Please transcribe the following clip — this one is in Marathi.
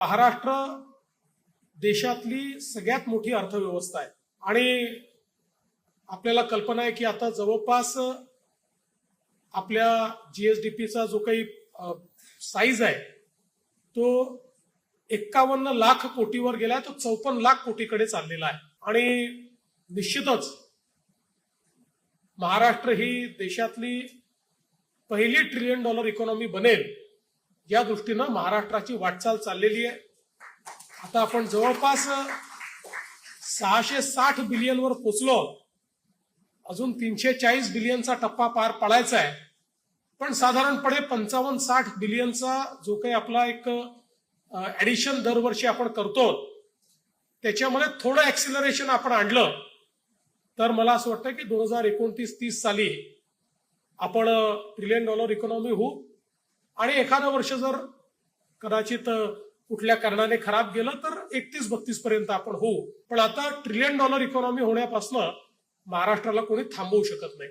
महाराष्ट्र देशातली सगळ्यात मोठी अर्थव्यवस्था आहे आणि आपल्याला कल्पना आहे की आता जवळपास आपल्या जीएसडीपीचा जो काही साईज आहे तो 51 लाख कोटीवर गेलाय, तो 54 लाख कोटीकडे चाललेला आहे. आणि निश्चितच महाराष्ट्र ही देशातली पहिली $1 ट्रिलियन इकॉनॉमी बनेल या दृष्टीनं महाराष्ट्राची वाटचाल चाललेली आहे. आता आपण जवळपास 660 बिलियनवर पोचलो, अजून 340 बिलियनचा टप्पा पार पाडायचा आहे. पण साधारणपणे 55-60 बिलियनचा जो काही आपला एक ऍडिशन दरवर्षी आपण करतो, त्याच्यामध्ये थोडं ऍक्सिलरेशन आपण आणलं तर मला असं वाटतं की 2029-30 साली आपण $1 ट्रिलियन इकॉनॉमी होऊ. आणि एखादं वर्ष जर कदाचित कुठल्या कारणाने खराब गेलं तर 31-32 पर्यंत आपण होऊ. पण आता $1 ट्रिलियन इकॉनॉमी होण्यापासून महाराष्ट्राला कोणी थांबवू शकत नाही.